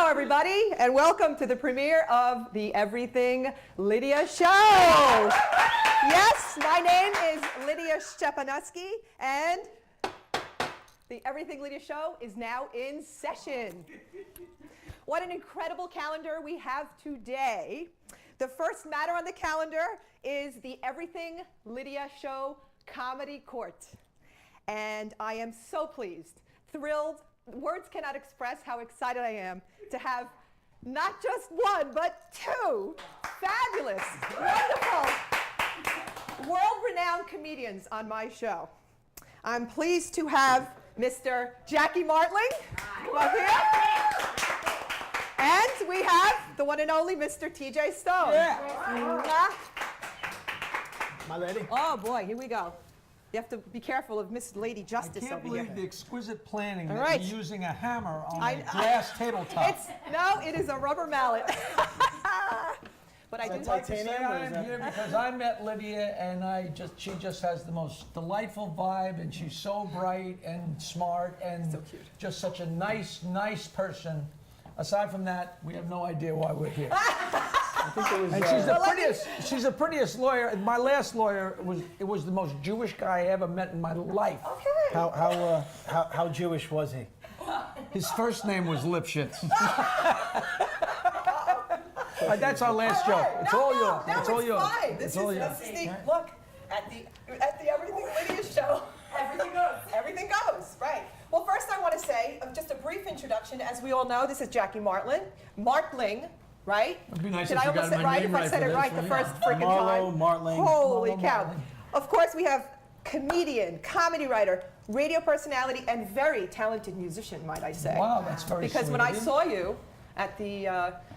Hello, everybody, and welcome to the premiere of the Everything Lidia Show. Yes, my name is Lidia Szczepanowski, and the Everything Lidia Show is now in session. What an incredible calendar we have today. The first matter on the calendar is the Everything Lidia Show Comedy Court. And I am so pleased, thrilled, words cannot express how excited I am to have not just one, but two fabulous, wonderful, world-renowned comedians on my show. I'm pleased to have Mr. Jackie Martling, come up here. And we have the one and only Mr. TJ Stone. Yeah. My lady. Oh boy, here we go. You have to be careful of Miss Lady Justice over here. I can't believe the exquisite planning All that right. you're using a hammer on a glass tabletop. It is a rubber mallet. But I do like to say I'm here because I met Lidia and she just has the most delightful vibe, and she's so bright and smart and so cute. Just such a nice person. Aside from that, we have no idea why we're here. I think it was, and she's the prettiest lawyer. My last lawyer was the most Jewish guy I ever met in my life. Okay. how Jewish was he? His first name was Lipschitz. That's our last joke. It's all yours. No, it's all yours. Fine. This is the look at the Everything Lidia Show. Everything goes. Everything goes. Right. Well, first I want to say just a brief introduction. As we all know, this is Jackie Martling. Right? It'd be nice Did if I you got almost say my right? name If I right said for it this right one, the yeah. first freaking time. Martling. Holy Marlo cow. Martling. Of course, we have comedian, comedy writer, radio personality, and very talented musician, might I say. Wow, that's very Because sweet when of I you. saw you at the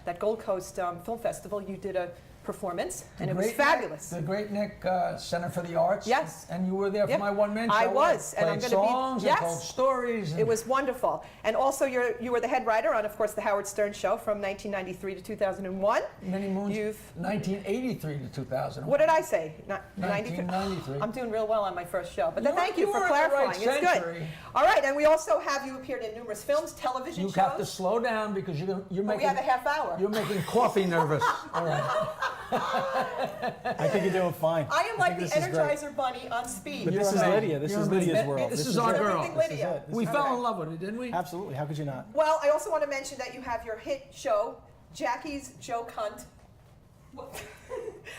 that Gold Coast Film Festival, you did a performance, and it was fabulous. The Great Nick Center for the Arts. Yes. And you were there for Yep. my one-man show. I was, and I'm Played gonna be- songs yes. and told stories. And It was wonderful. And also, you were the head writer on, of course, the Howard Stern Show from 1993 to 2001. many moons. You've 1983 to 2000. What did I say? 1993. I'm doing real well on my first show. But You then thank you were for in the right clarifying. It's good. century. All right, and we also have you appeared in numerous films, television You shows. have to slow down because you're But making. we have a half hour. You're making coffee nervous. All right. I think you're doing fine. I am like the this is great. Energizer Bunny on speed. But this is amazing. Lydia. This You're is amazing. Lydia's world. This is our girl. Everything This is Lidia. it. This We is fell it. in love with it, didn't we? Absolutely. How could you not? Well, I also want to mention that you have your hit show, Jackie's Joke Hunt,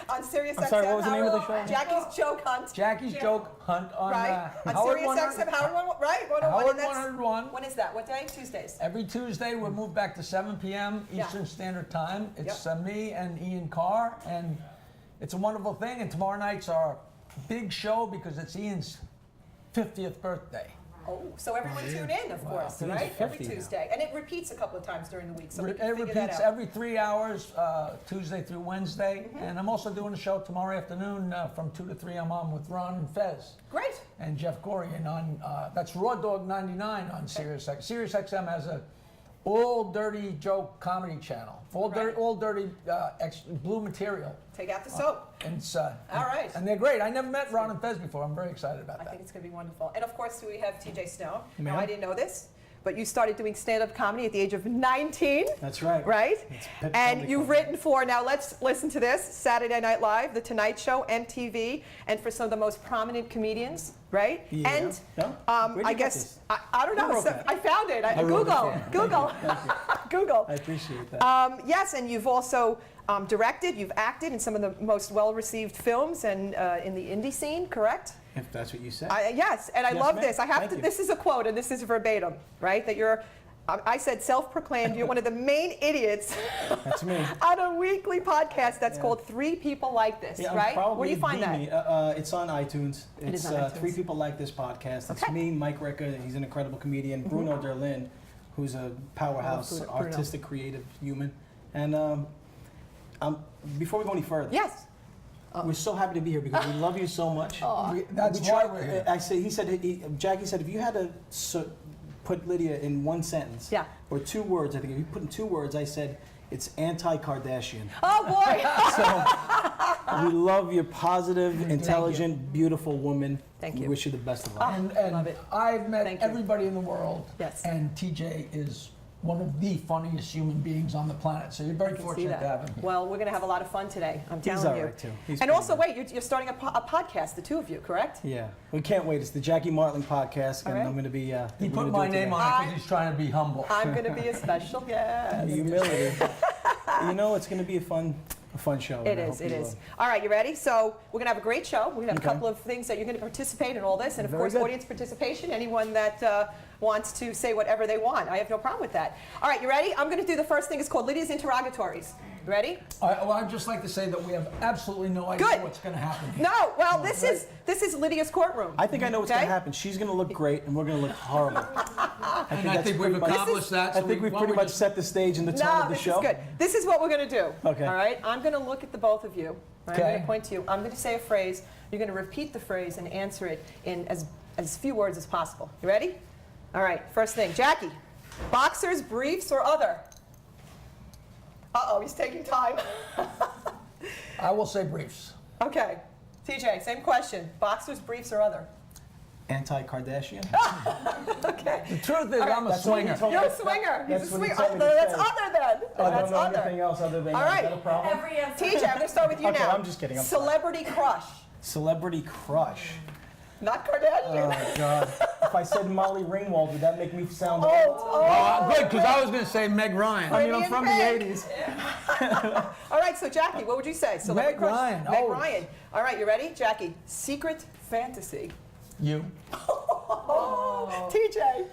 on Sirius XM. I'm sorry, what was the name of the show? Jackie's Joke Hunt. Jackie's Joke Hunt on Right? On Howard Sirius 100 XM, Howard 101, right? 101, Howard and that's- 101. When is that? What day? Tuesdays. Every Tuesday, we'll move back to 7 p.m. Yeah. Eastern Standard Time. It's Yep. me and Ian Carr, and it's a wonderful thing. And tomorrow night's our big show because it's Ian's 50th birthday. Oh, so everyone tune in, of course, He's right? 50 Every now. Tuesday. And it repeats a couple of times during the week, so we It can figure that repeats out. every 3 hours, Tuesday through Wednesday. And I'm also doing a show tomorrow afternoon from 2 to 3. I'm on with Ron and Fez Great. and Jeff Gorian on, that's Raw Dog 99 on Sirius XM. Sirius XM has a all dirty joke comedy channel. All dirty blue material. Take out the soap. And it's, All right. And they're great. I never met Ron and Fez before. I'm very excited about I that. think it's going to be wonderful. And of course, we have TJ Snow. Now, Ma'am? I didn't know this, but you started doing stand-up comedy at the age of 19. That's right. Right? It's Pip And Comedy you've Club. written for, now let's listen to this, Saturday Night Live, The Tonight Show, MTV, and for some of the most prominent comedians, right? Yeah. And Yeah? Where'd you I get guess, this? I don't Who know, wrote so that? I found it. I wrote it Google, for you. Google, Thank you. Google. I appreciate that. Yes, and you've also directed, you've acted in some of the most well-received films and in the indie scene, correct? If that's what you said. Yes, and I Yes, love ma'am. this. I have Thank to. you. This is a quote, and this is verbatim, right? That you're. I said self-proclaimed. You're one of the main idiots That's me. on a weekly podcast that's called Three People Like This, Yeah, I'm right? probably Where do you find the that? me. It's on iTunes. It is It's on iTunes. Three People Like This podcast. It's Okay. me, Mike Ricker. He's an incredible comedian. Bruno Derlin, who's a powerhouse, Bruno. artistic, creative human. And before we go any further, Yes. we're so happy to be here because we love you so much. That's We why tried- we're here. Jackie said, if you had to put Lydia in one sentence, Yeah. or 2 words, I think if you put in 2 words, I said, it's anti-Kardashian. Oh boy. So we love your positive, intelligent, beautiful woman. Thank We you. wish you the best of luck. And love it. I've met Thank you. everybody in the world. Yes. And TJ is one of the funniest human beings on the planet. So you're very See fortunate that. to have him here. Well, we're going to have a lot of fun today. I'm He's telling all you. right, too. He's And pretty also, good. wait, you're starting a podcast, the two of you, correct? Yeah, we can't wait. It's the Jackie Martling podcast, and All right. I'm going to be. He put my name on it because he's trying to be humble. I'm going to be a special guest. Humility. You know, it's going to be a fun show. It and I is, hope it you is. will. All right, you ready? So we're going to have a great show. We're going to have Okay. a couple of things that you're going to participate in all this. And of Very course, good. audience participation, anyone that wants to say whatever they want. I have no problem with that. All right, you ready? I'm going to do the first thing. It's called Lydia's Interrogatories. You ready? I'd just like to say that we have absolutely no idea Good. what's going to happen here. No, well, this is Lydia's courtroom. I think I know what's going Okay? to happen. She's going to look great, and we're going to look horrible. And I that's think we've pretty much- accomplished that. I so think we've why pretty don't we much set the stage and the tone No, of the this show. is good. This is what we're going to do. Okay. All right? I'm going to look at the both of you. All right? I'm Okay. going to point to you. I'm going to say a phrase. You're going to repeat the phrase and answer it in as few words as possible. You ready? All right. First thing. Jackie, boxers, briefs, or other? Uh-oh, he's taking time. I will say briefs. Okay. TJ, same question. Boxers, briefs, or other? Anti-Kardashian. Okay. The truth is, I'm a That's what you swinger. told me. You're a swinger. That's He's a what he swinger. told me to That's say. other then. I That's don't know other. anything else other than All that. right. Is that a problem? Every answer. TJ, I'm going to start with you Okay, now. I'm just kidding. I'm sorry. Celebrity crush. Celebrity crush. Not Kardashian. Oh, God. If I said Molly Ringwald, would that make me sound old? Oh, Good, because I was going to say Meg Ryan. I mean, I'm Pretty from and the big. 80s. All right, so Jackie, what would you say? Celebrity Meg crush? Ryan, Meg always. Ryan. All right, you ready? Jackie, secret fantasy. You. TJ.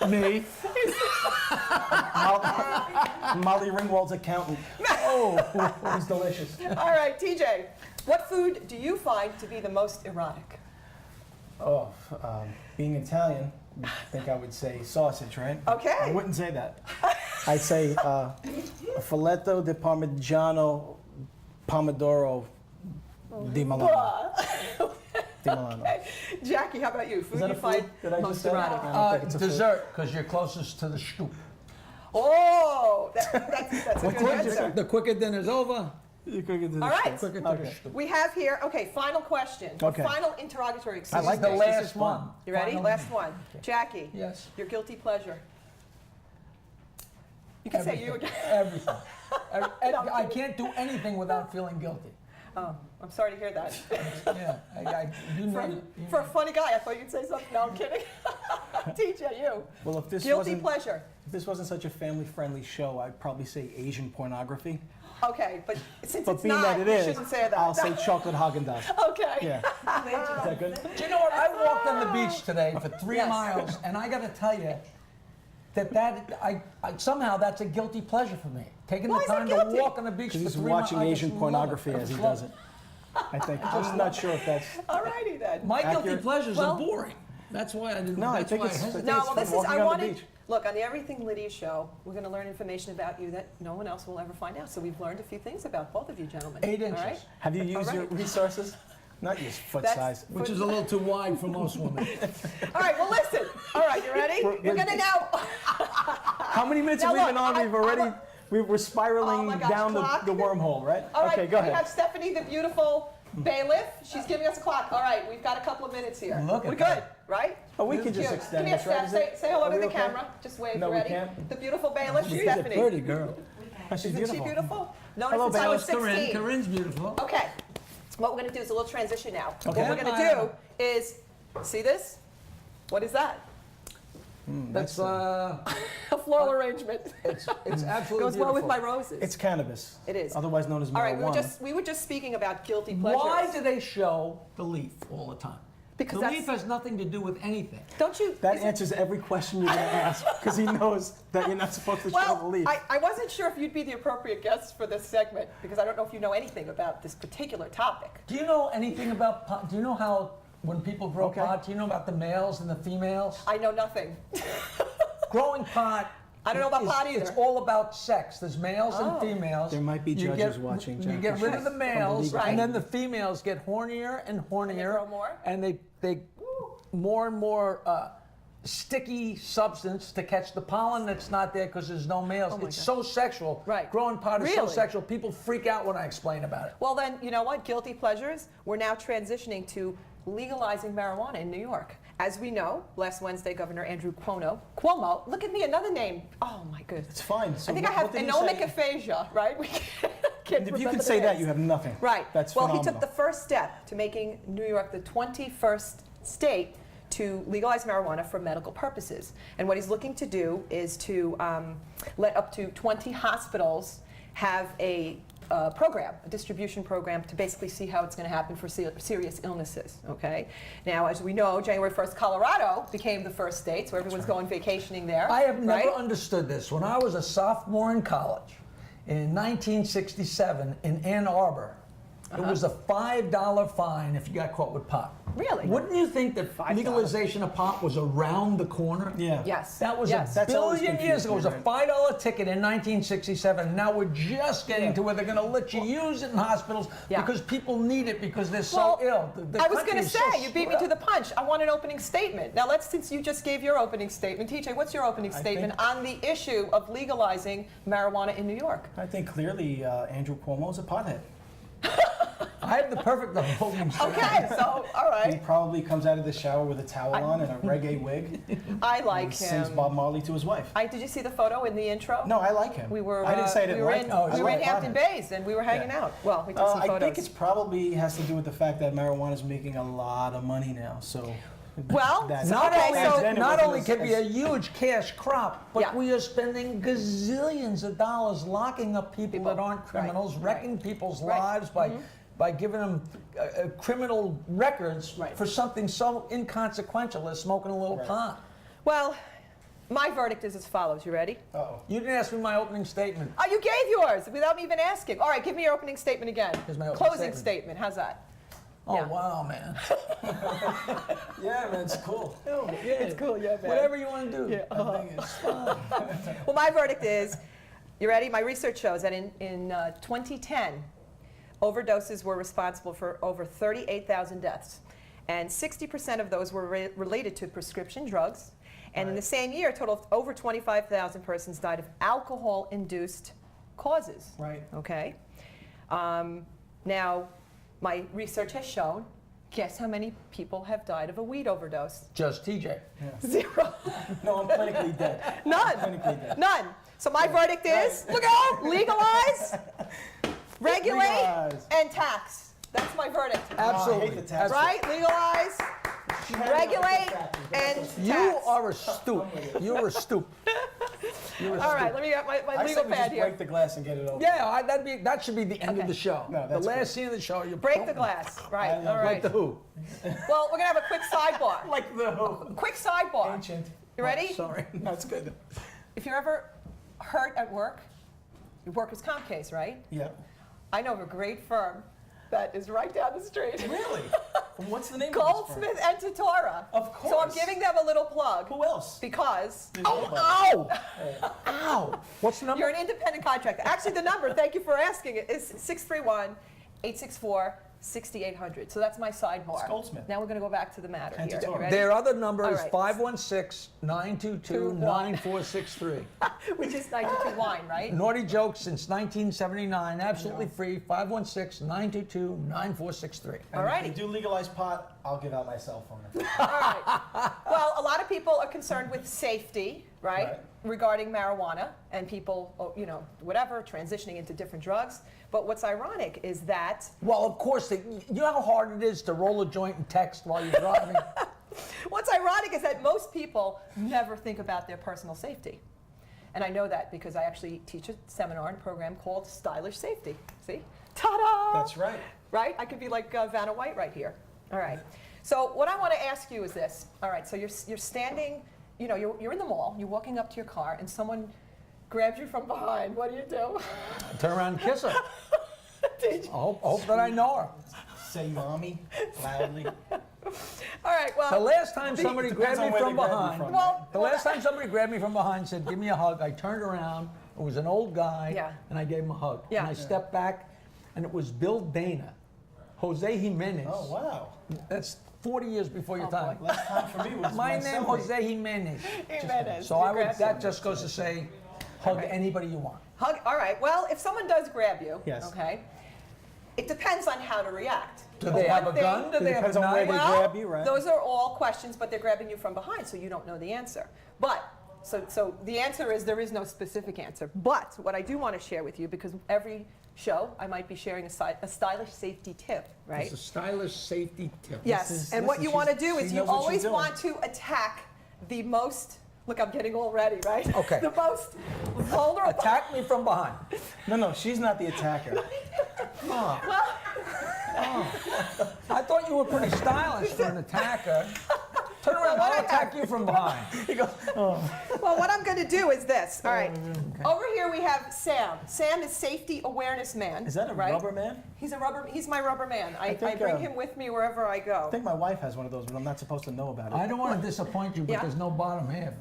Me. Molly Ringwald's accountant. Oh, it was delicious. All right, TJ. What food do you find to be the most erotic? Oh, being Italian, I think I would say sausage, right? Okay. I wouldn't say that. I'd say a filetto di parmigiano pomodoro di Milano. Di Milano. Okay. Jackie, how about you? Food Is that you a find food that I just most said? erotic? I don't think it's a food. Dessert, because you're closest to the stoop. Oh, that's a good answer. The quicker dinner's over, You could get to the All right. steak. quicker to the Okay. stoop. We have here, okay, final question. Okay. Final interrogatory. I like The this. last This is fun. one. You ready? Final Last one. one. Jackie. Yes. Your guilty pleasure. You can say you again. Everything. I'm I can't do anything without feeling guilty. Oh, I'm sorry to hear that. Yeah, you know. For a funny guy, I thought you'd say something. No, I'm kidding. TJ, you. Well, if this Guilty wasn't pleasure. if this wasn't such a family-friendly show, I'd probably say Asian pornography. Okay, but since But it's being not, that it you is, shouldn't say that. I'll say chocolate Haagen-Dazs. Okay. Yeah. Is that good? Do you know what? I walked on the beach today for 3 Yes. miles, and I got to tell you that I somehow that's a guilty pleasure for me. Taking Why the is that time to guilty? walk on the beach Because for he's 3 miles. watching I just Asian love pornography it. I as he just love does it. I think. I'm not sure if that's. All righty then. My guilty Accurate. pleasures Well- are boring. That's why I didn't. No, I that's think why it's- hesitated. No, it's well, fun this is, walking I on the wanted, beach. look, on the Everything Lidia Show, we're going to learn information about you that no one else will ever find out. So we've learned a few things about both of you gentlemen. 8 All inches. right? Have you used your right. resources? Not your foot That's- size. Which is a little too wide for most women. All right, well, listen. All right, you ready? We're going to now. How many minutes Now have we look, been on? We've already. We're spiraling Oh my gosh, down clock. the wormhole, right? All right, Okay, go we have ahead. Stephanie, the beautiful bailiff. She's giving us a clock. All right, we've got a couple of minutes here. Look at We're that. good, right? Oh, we can just Cute. extend Come here, this, right? Steph. Say hello Are to we the okay? camera. Just wave. No, You we ready? can't. The beautiful bailiff, She's Stephanie. a pretty girl. Oh, she's Isn't beautiful. she beautiful? Known Hello, since I was bailiff. 16. Corinne's beautiful. Okay, what we're going to do is a little transition now. Okay. What we're going to do is, see this? What is that? That's A floral arrangement. it's absolutely Goes well with beautiful. my roses. It's cannabis. It is. Otherwise known as All marijuana. right, we were just speaking about guilty pleasures. Why do they show the leaf all the time? Because the that's- leaf has nothing to do with anything. Don't you? That isn't- answers every question you're going to ask because he knows that you're not supposed to show the Well, leaf. I wasn't sure if you'd be the appropriate guest for this segment because I don't know if you know anything about this particular topic. Do you know anything about pot? Do you know how when people grow Okay. pot, do you know about the males and the females? I know nothing. Growing pot. I don't know about pot either. It's all about sex. There's males Oh. and females. There might be You judges watching, You Jack. get rid of the males, Right. and then the females get hornier and hornier. grow more? And they more and more sticky substance to catch the pollen that's not there because there's no males. Oh my It's God. so sexual. Right. Growing pot is so Really? sexual. People freak out when I explain about it. Well, then, you know what? Guilty pleasures. We're now transitioning to legalizing marijuana in New York. As we know, last Wednesday, Governor Andrew Cuomo, look at me, another name. Oh my goodness. It's fine. So I think I have what did he anomic say? aphasia, right? We can't If you remember can the say that, names. you have nothing. Right. That's well, phenomenal. he took the first step to making New York the 21st state to legalize marijuana for medical purposes. And what he's looking to do is to let up to 20 hospitals have a program, a distribution program, to basically see how it's going to happen for serious illnesses. Okay. Now, as we know, January 1st, Colorado became the first state, so everyone's going vacationing there. I have never right? understood this. When I was a sophomore in college in 1967 in Ann Arbor, it was a $5 fine if you got caught with pot. Really? Wouldn't you think that $5? legalization of pot was around the corner? Yeah. Yes. That was yes. a That's always billion years ago. It was a confusing, $5 ticket in 1967. Now we're just getting to where they're going to let you use it in hospitals Yeah. because people need it because they're Well, so ill. The I was country going to is say, so you beat me screwed to the up. punch. I want an opening statement. Now, since you just gave your opening statement, TJ, what's your opening I statement think- on the issue of legalizing marijuana in New York? I think clearly Andrew Cuomo's a pothead. I have the perfect opening statement. Okay, so, all He right. probably comes out of the shower with a towel on and a reggae wig. I like and sings him. Bob Marley to his wife. Did you see the photo in the intro? No, I like him. We were. I didn't say I didn't we were like in, him. I we were in like Hampton potheads. Bays, and we were hanging Yeah. out. Well, we took some I photos. think it's probably has to do with the fact that marijuana is making a lot of money now. So, Well, that- Not Okay, only, so- then it not wasn't only as- can be a as- huge cash crop, but Yeah. we are spending gazillions of dollars locking up people that aren't criminals, right. wrecking people's Right. lives by giving them criminal records Right. for something so inconsequential as smoking a little Right. pot. Well, my verdict is as follows. You ready? Uh-oh. You didn't ask me my opening statement. Oh, you gave yours without me even asking. All right, give me your opening statement again. Here's my opening Closing statement. statement. How's that? Oh, Yeah. wow, man. Yeah, man, it's cool. It's cool, yeah, man. Whatever you want to do. Yeah. I think it's fun. Well, my verdict is, you ready? My research shows that in 2010, overdoses were responsible for over 38,000 deaths. And 60% of those were related to prescription drugs. And in the same year, a total of over 25,000 persons died of alcohol-induced causes. Right. Okay? Now, my research has shown, guess how many people have died of a weed overdose? Just TJ. Zero. No, I'm clinically dead. None. Clinically dead. None. So my verdict is, look out, legalize, regulate, Legalize. and tax. That's my verdict. Absolutely. I hate the tax. Right? Legalize, regulate, and tax. You are a stoop. You're a stoop. All right, let me get my I legal said we pad just here. break the glass and get it over. Yeah, that should be the end of Okay. the show. No, the that's last good. scene of the show. You Break the glass. Right, I love all Like right. the Who. Well, we're going to have a quick sidebar. Like the who? Quick sidebar. Ancient. You ready? Sorry. That's good. If you're ever hurt at work, your workers' comp case, right? Yeah. I know of a great firm that is right down the street. Really? What's the name of this firm? Goldsmith and Tortora. Of So I'm course. giving them a little plug. Who else? Because There's nobody. Ow! Ow! What's the number? you're an independent contractor. Actually, the number, thank you for asking it, is 631-864-6800. So that's my sidebar. It's Goldsmith. Now we're going to go back to the matter And here. Tortora. You ready? Their other number All is right. 516-922-9463. Which is 92 wine, right? Naughty jokes since 1979, absolutely free. 516-922-9463. All righty. If you do legalize pot, I'll give out my cell phone. All right. Well, a lot of people are concerned with safety, right? Right. Regarding marijuana and people, whatever, transitioning into different drugs. But what's ironic is that Well, of course, you know how hard it is to roll a joint and text while you're driving? what's ironic is that most people never think about their personal safety. And I know that because I actually teach a seminar and program called Stylish Safety. See? Ta-da! That's right. Right? I could be like Vanna White right here. All right. So what I want to ask you is this. All right, so you're standing, you're in the mall, you're walking up to your car, and someone grabs you from behind. What do? Turn around and kiss her. Did you? I hope that I know her. Say mommy loudly. All right, The well, last time somebody Depends grabbed on me where from they grab you behind, from. well, the last time somebody grabbed me from behind and said, "Give me a hug," I turned around. It was an old guy, Yeah. and I gave him a hug. Yeah. And I stepped back, and it was Bill Dana, Jose Jimenez. Oh, wow. That's 40 years before your Oh, time. boy. Last time for me was My my name cellmate. Jose Jimenez. Jimenez, So you I would. grabbed That just goes to say, hug Right. anybody you want. hug. All right, well, if someone does grab you, Yes. okay, it depends on how to react. Do they have a gun? Do It they have depends a on where knife? they Well, grab you, right? those are all questions, but they're grabbing you from behind, so you don't know the answer. But, so the answer is there is no specific answer. But what I do want to share with you, because every show I might be sharing a stylish safety tip, right? It's a stylish safety tip. Yes, and what you want to do is she you knows what she's always doing. want to attack the most, look, I'm getting all ready, right? Okay. The most vulnerable. Attack me from behind. No, she's not the attacker. Oh, Well, I thought you were pretty stylish for an attacker. Turn around, I'll attack you from behind. well, what I'm going to do is this. All right. Over here we have Sam. Sam is safety awareness man. Is that a right? rubber man? He's my rubber man. I think, bring him with me wherever I go. I think my wife has one of those, but I'm not supposed to know about it. I don't want to disappoint you, but Yeah. there's no bottom half.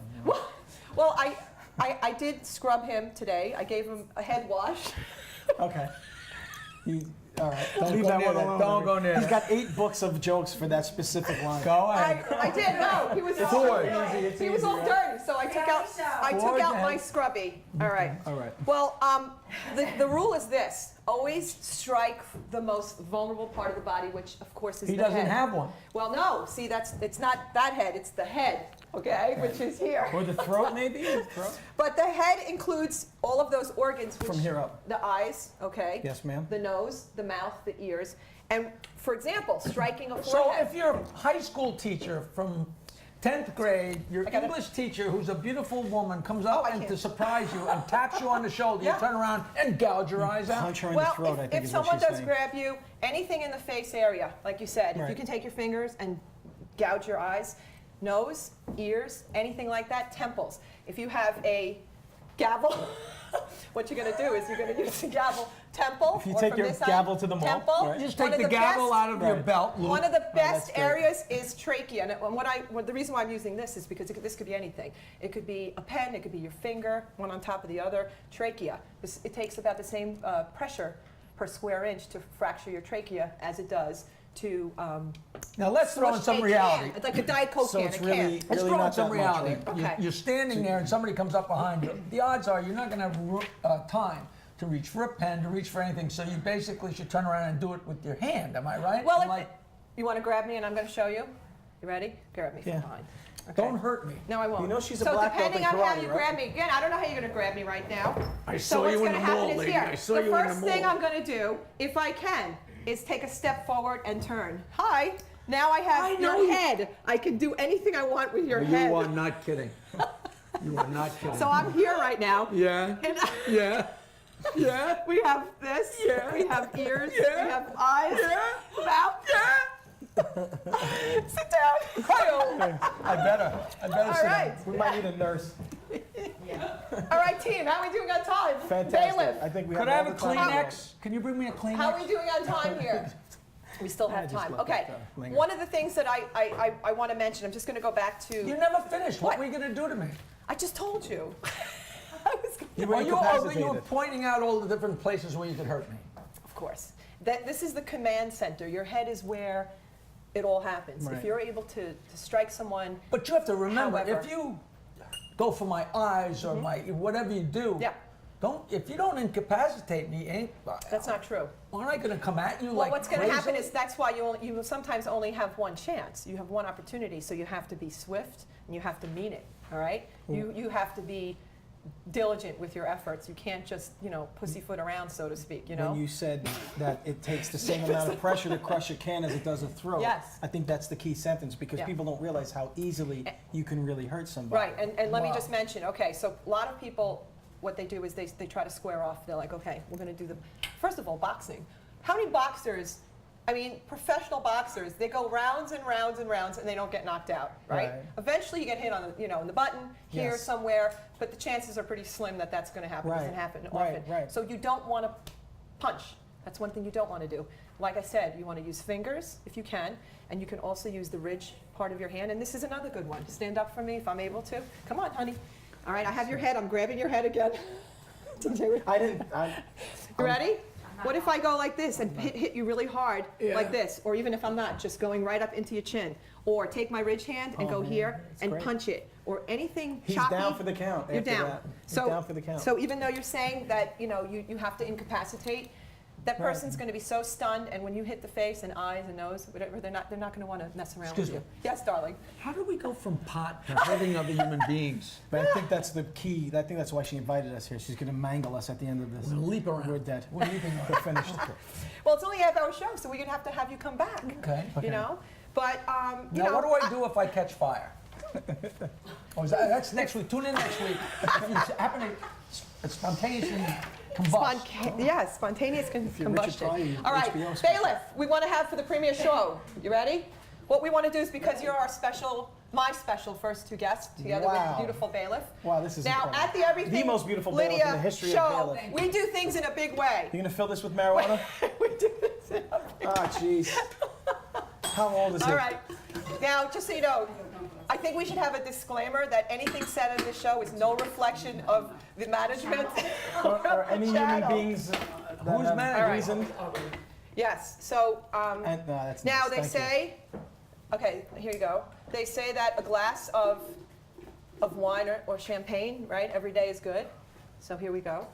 Well, I did scrub him today. I gave him a head wash. Okay. All right. Don't Leave go that near one that. alone. Don't go near He's that. got 8 books of jokes for that specific line. Go ahead. I did. No, he was all Boy. he was all dirty, so I took out my scrubby. All right. All right. Well, the rule is this: always strike the most vulnerable part of the body, which of course is He the doesn't head. have one. Well, no. See, it's not that head; it's the head. Okay, which is here. Or the throat, maybe? The throat? But the head includes all of those organs. Which, From here up. The eyes. Okay. Yes, ma'am. The nose, the mouth, the ears, and for example, striking a So forehead. if you're a high school teacher from 10th grade, your I gotta- English teacher, who's a beautiful woman, comes up I and can't. to surprise you and taps you on the shoulder, Yeah. you turn around and gouge your eyes out. Punch her in the Well, throat, I if think is what someone she's does saying. grab you, anything in the face area, like you said, if you Right. can take your fingers and gouge your eyes, nose, ears, anything like that, temples. If you have a gavel, what you're going to do is you're going to use the gavel, temple. If you or take from your this side, gavel to the mall, temple. right. Just One take of the gavel best- out of your Right. belt loop. One of the best great. areas is trachea, and the reason why I'm using this is because this could be anything. It could be a pen, it could be your finger, one on top of the other. Trachea. It takes about the same pressure per square inch to fracture your trachea as it does to. Now let's throw in smush some a can. reality. It's like a Diet Coke So can. it's a really, can. Let's really throw in not some that reality. much, right? Okay. You're standing there and somebody comes up behind you. The odds are you're not going to have time to reach for a pen, to reach for anything. So you basically should turn around and do it with your hand. Am I right? Well, Like, you want to grab me and I'm going to show you? You ready? Grab me from Yeah. behind. Okay. don't hurt me. No, I won't. You know she's a so black belt depending in on how karate, you right? grab me, again, I don't know how you're going to grab me right now. I So saw what's you in going the to happen mall, is lady. here. I saw The you in the first mall. thing I'm going to do, if I can, is take a step forward and turn. Hi. Now I have know your you- head. I can do anything I want with your head. You are not kidding. You are not kidding. So I'm here right now. Yeah. And Yeah. Yeah. we have this. Yeah. We have ears. Yeah. We have eyes. Yeah. Mouth. Sit down. I better All sit down. right. We might need a nurse. All right, team. How are we doing on time? Fantastic. Bailiff. I think we Could have I all have a the time in the world. Kleenex? Can you bring me a Kleenex? How are we doing on time here? We still have just time. let Okay. that, linger. One of the things that I want to mention, I'm just going to go back to. You never finished. What What? were you going to do to me? I just told you. I was gonna, You were you were incapacitated. pointing out all the different places where you could hurt me. of course. This is the command center. Your head is where it all happens. Right. If you're able to strike someone. But you have to remember, However. if you go for my eyes or my whatever you do, Yeah. if you don't incapacitate me, That's not true. aren't I going to come at you Well, like what's going to happen crazy? is that's why you will sometimes only have one chance. You have one opportunity, so you have to be swift and you have to mean it. All right. You have to be diligent with your efforts. You can't just pussyfoot around, so to speak. You know. When you said that it takes the same amount of pressure to crush a can as it does a throat, Yes. I think that's the key sentence because Yeah. people don't realize how easily you can really hurt somebody. Right, and let me Wow. just mention, okay, so a lot of people, what they do is they try to square off. They're like, okay, we're going to do first of all, boxing. How many boxers, professional boxers, they go rounds and rounds and rounds and they don't get knocked out, right? Right. Eventually you get hit on the, in the button, here, Yes. somewhere, but the chances are pretty slim that that's going to happen. It doesn't Right, happen right, often. right. So you don't want to punch. That's one thing you don't want to do. Like I said, you want to use fingers if you can, and you can also use the ridge part of your hand. And this is another good one. Stand up for me if I'm able to. Come on, honey. All right, I have your head. I'm grabbing your head again. You ready? What if I go like this and hit you really hard like this? Or even if I'm not, just going right up into your chin. Or take my ridge hand and Oh, go man, here that's and great. punch it. Or anything He's choppy. down for the count You're after down. that. He's So, down for the count. So even though you're saying that you have to incapacitate, that person's going to be so stunned, and when you hit the face and eyes and nose, whatever, they're not going to want to mess around Excuse with you. me. Yes, darling. How do we go from pot to hurting other human beings? But I think that's the key. I think that's why she invited us here. She's going to mangle us at the end of this. We're gonna leap around. We're dead. We're leaping around. We're finished. Well, it's only a half-hour show, so we're going to have you come back. Okay. You know, but you Now, know, what do I do if I catch fire? That's next week. Tune in next week. If you happen to spontaneously combust. Spontaneous combustion. Pryor, All right, HBO special. bailiff, we want to have for the premiere show. You ready? What we want to do is, because you're my special first two guests, together with Wow. the beautiful bailiff. Wow, this is Now, incredible. at the Everything The most beautiful bailiff Lidia in the history of show, bailiff. we do things in a big way. You going to fill this with marijuana? We do this in a big Oh, jeez. How old is he? All right. Now, just so you know, I think we should have a disclaimer that anything said on this show is no reflection of the management. Or any human Channel. beings that Who's have mad? reason. Yes. So And, no, that's now nice. they Thank you. say, okay, here you go. They say that a glass of wine or champagne, right, every day is good. So here we go.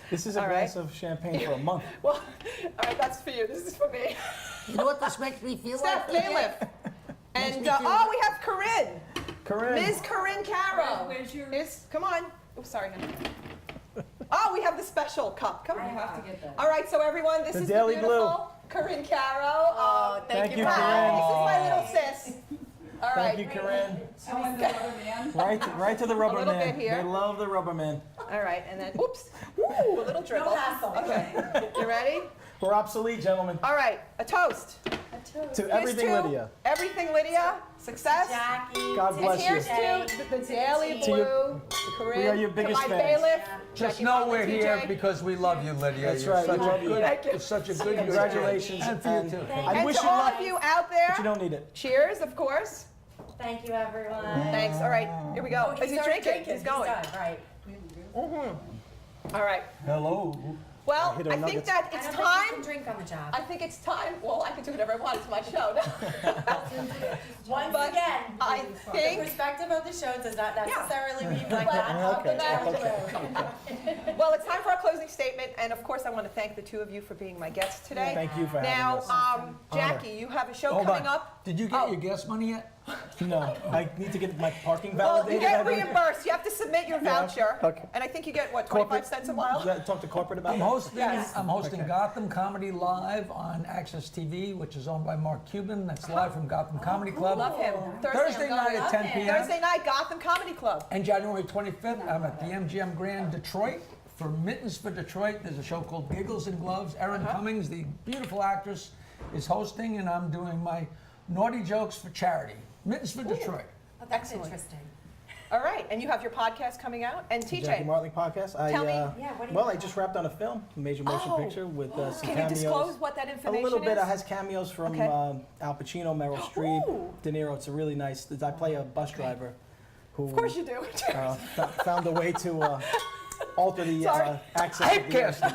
This is a All glass right. of champagne for a month. Well, all right, that's for you. This is for me. You know what this makes me feel Steph like? Bailiff. And me feel- oh, we have Corinne. Corinne. Ms. Corinne Caro. Where's your? Come on. Oh, sorry, honey. Oh, we have the special cup. Come I on. have to get that. All right, so everyone, this The is Daily the beautiful Corinne Caro. Oh, Thank you, Hi, Corinne. this is my little sis. All right. Thank you, Corinne. Oh, and the other man. Right to the rubber little man. bit here. They love the rubber man. All right, and then, oops. Ooh, a little dribble. No hassle. Okay, you ready? We're obsolete, gentlemen. All right, a toast. To everything, Here's to Lydia. Everything Lydia. Success. Jackie. God And bless you. here's to the Daily To Blue, your- the Corinne, we are your to biggest my fans. bailiff. Just Jackie know Martling, we're here TJ. because we love you, Lydia. That's You're right, Such we love a you. good, Thank you. you're such a good Congratulations. And for you And too. I And wish to you all luck, of you out there, but you don't need it. cheers, of course. Thank you, everyone. Thanks. All right, here we go. Is he started drinking? He's going. done, right. All right. Hello. Well, hit her I think nuggets. that I it's don't think you can time. drink on the job. I think it's time. Well, I can do whatever I want. It's my show. Once But again, I the think. perspective of the show does not necessarily mean like Well, that. Okay, Automatically. Well, it's time for our closing statement, and of course, I want to thank the two of you for being my guests today. Thank you for Now, having us. Jackie, you have a show Hold coming on. up. Did you get your gas money yet? No, I need to get my parking Well, validated. you get I think. reimbursed. You have to submit your voucher, Okay. and I think you get what, 25 cents a mile. Talk to corporate about I'm that. hosting. Yes. I'm hosting Gotham Comedy Live on Access TV, which is owned by Mark Cuban. That's live from Gotham Comedy Club. Love him. Thursday I'm night going. at 10 p.m. Thursday night, Gotham Comedy Club. And January 25th, I'm at the MGM Grand Detroit. For Mittens for Detroit, there's a show called Giggles and Gloves. Erin Cummings, the beautiful actress, is hosting, and I'm doing my naughty jokes for charity. Mittens for Detroit. Oh, that's Excellent. interesting. All right, and you have your podcast coming out. And Jackie TJ, Martling podcast. Tell me. Yeah, what do you Well, I got? just wrapped on a film, a major motion Oh. picture with some can you cameos. disclose what that A information little bit. is? It has cameos from Okay. Al Pacino, Meryl Streep, Ooh. De Niro. It's a really nice. I play a bus driver who Of course you do. found a way to alter the Sorry. accent. Hype of the casting.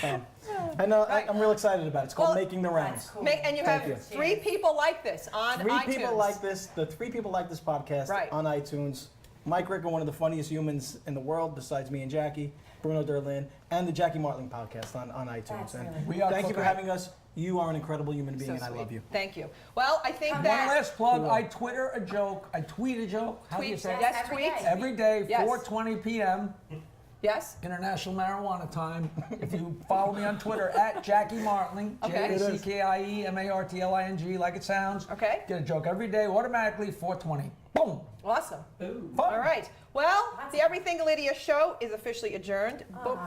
And I'm real excited about it. It's called Well, Making the Rounds. Cool. And you Thank have you. 3 people like this on Three iTunes. people like this. The 3 people like this podcast Right. on iTunes. Mike Ricker, one of the funniest humans in the world, besides me and Jackie. Bruno Derlin, and the Jackie Martling podcast on iTunes. That's And really We are thank you for cooking. having us. You are an incredible human being, So and I sweet. love you. Thank you. Well, I think One that last plug. I Twitter a joke. I tweet a joke. How do you tweets, say it? yes, Every tweets, day. Every day, Yes. 4:20 p.m. yes. International Marijuana Time. If you follow me on Twitter at Jackie Martling, Okay. JackieMartling, like it sounds. Okay. Get a joke every day, automatically 4:20. Boom. Awesome. Fun. All right. Well, the Everything Lidia Show is officially adjourned. Boom.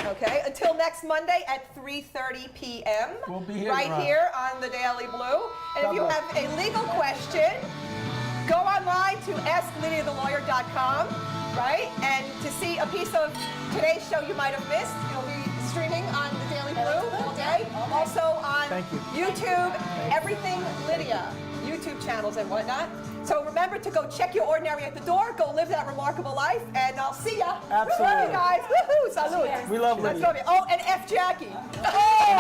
Okay. Until next Monday at 3:30 p.m. We'll be here, right Ron. here on the Daily Blue. And God if you bless. have a legal question, go online to asklydiathelawyer.com, right? And to see a piece of today's show you might have missed, it'll be streaming on the Daily Blue all day. Also on Thank you. YouTube, Everything Lidia, YouTube channels and whatnot. So remember to go check your ordinary at the door, go live that remarkable life, and I'll see ya. Absolutely. Woohoo, guys. Woohoo. Salud. We love Let's Lydia. go. Oh, and F Jackie. Oh!